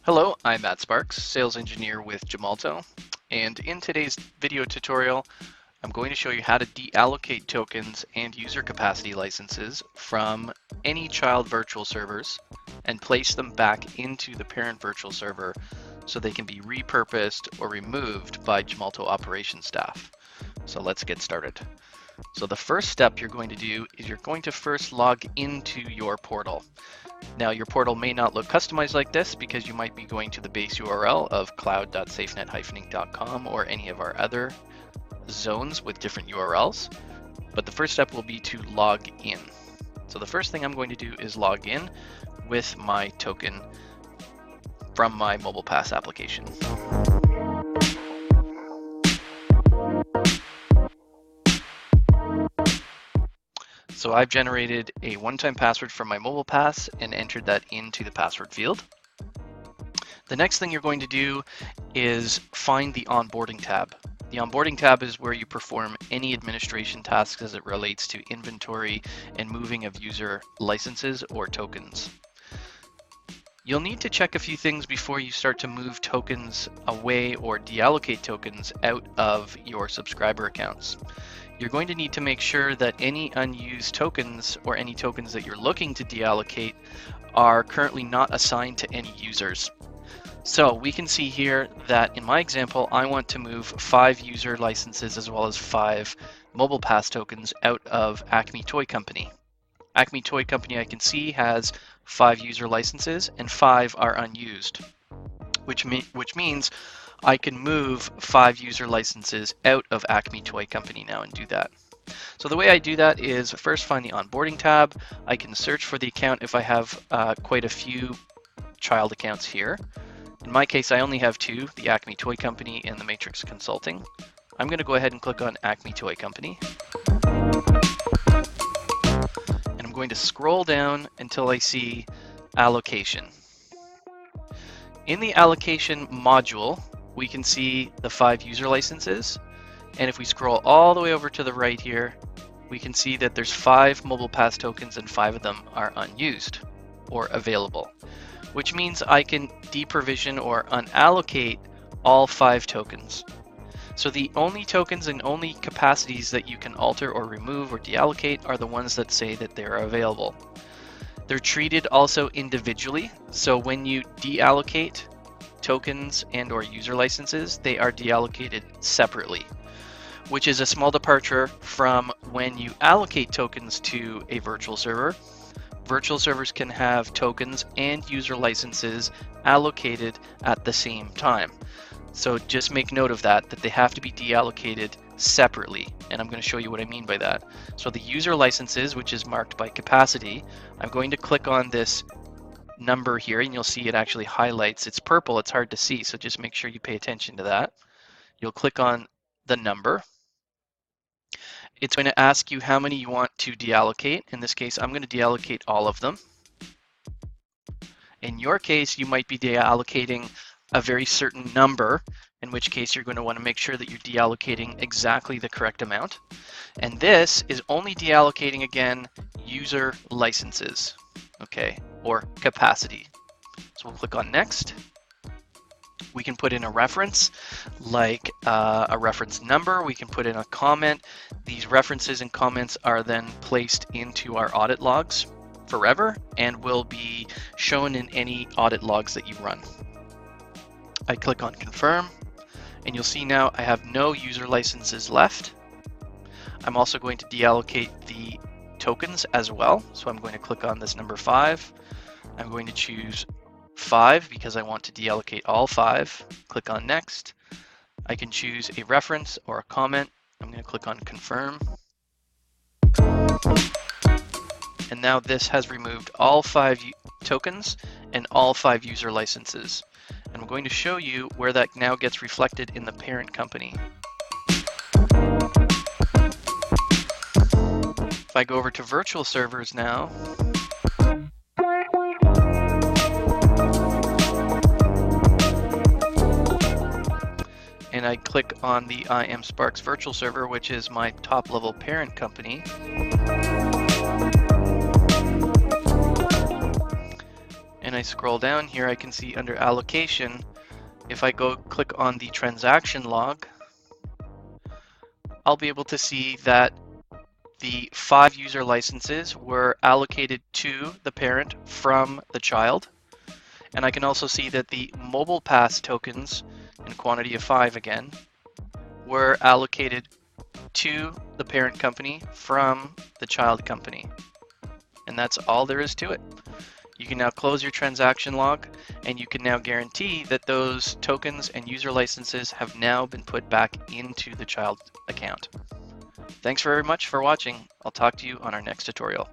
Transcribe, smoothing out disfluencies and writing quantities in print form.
Hello, I'm Matt Sparks, Sales Engineer with Gemalto, and in today's video tutorial, I'm going to show you how to deallocate tokens and user capacity licenses from any child virtual servers and place them back into the parent virtual server so they can be repurposed or removed by Gemalto operations staff. So let's get started. So the first step you're going to do is you're going to first log into your portal. Now your portal may not look customized like this because you might be going to the base URL of cloud.safenet-inc.com or any of our other zones with different URLs. But the first step will be to log in. So the first thing I'm going to do is log in with my token from my Mobile Pass application. So I've generated a one-time password from my Mobile Pass and entered that into the password field. The next thing you're going to do is find the onboarding tab. The onboarding tab is where you perform any administration tasks as it relates to inventory and moving of user licenses or tokens. You'll need to check a few things before you start to move tokens away or deallocate tokens out of your subscriber accounts. You're going to need to make sure that any unused tokens or any tokens that you're looking to deallocate are currently not assigned to any users. So we can see here that in my example, I want to move 5 user licenses as well as 5 Mobile Pass tokens out of Acme Toy Company. Acme Toy Company, I can see, has 5 user licenses and 5 are unused, which means I can move 5 user licenses out of Acme Toy Company now and do that. So the way I do that is first find the onboarding tab. I can search for the account if I have quite a few child accounts here. In my case, I only have 2, the Acme Toy Company and the Matrix Consulting. I'm going to go ahead and click on Acme Toy Company. And I'm going to scroll down until I see allocation. In the allocation module, we can see the 5 user licenses. And if we scroll all the way over to the right here, we can see that there's 5 Mobile Pass tokens and 5 of them are unused or available, which means I can deprovision or unallocate all 5 tokens. So the only tokens and only capacities that you can alter or remove or deallocate are the ones that say that they're available. They're treated also individually. So when you deallocate tokens and or user licenses, they are deallocated separately, which is a small departure from when you allocate tokens to a virtual server. Virtual servers can have tokens and user licenses allocated at the same time. So just make note of that they have to be deallocated separately. And I'm going to show you what I mean by that. So the user licenses, which is marked by capacity, I'm going to click on this number here and you'll see it actually highlights. It's purple, it's hard to see, so just make sure you pay attention to that. You'll click on the number. It's going to ask you how many you want to deallocate. In this case, I'm going to deallocate all of them. In your case, you might be deallocating a very certain number, in which case you're going to want to make sure that you're deallocating exactly the correct amount. And this is only deallocating, again, user licenses, okay, or capacity. So we'll click on next. We can put in a reference, like a reference number. We can put in a comment. These references and comments are then placed into our audit logs forever and will be shown in any audit logs that you run. I click on confirm and you'll see now I have no user licenses left. I'm also going to deallocate the tokens as well. So I'm going to click on this number 5. I'm going to choose 5 because I want to deallocate all 5. Click on next. I can choose a reference or a comment. I'm going to click on confirm. And now this has removed all 5 tokens and all 5 user licenses. And I'm going to show you where that now gets reflected in the parent company. If I go over to virtual servers now, and I click on the iamSPARKS virtual server, which is my top level parent company, and I scroll down here, I can see under allocation, if I go click on the transaction log, I'll be able to see that the 5 user licenses were allocated to the parent from the child. And I can also see that the mobile pass tokens, in quantity of 5 again, were allocated to the parent company from the child company. And that's all there is to it. You can now close your transaction log, and you can now guarantee that those tokens and user licenses have now been put back into the child account. Thanks very much for watching. I'll talk to you on our next tutorial.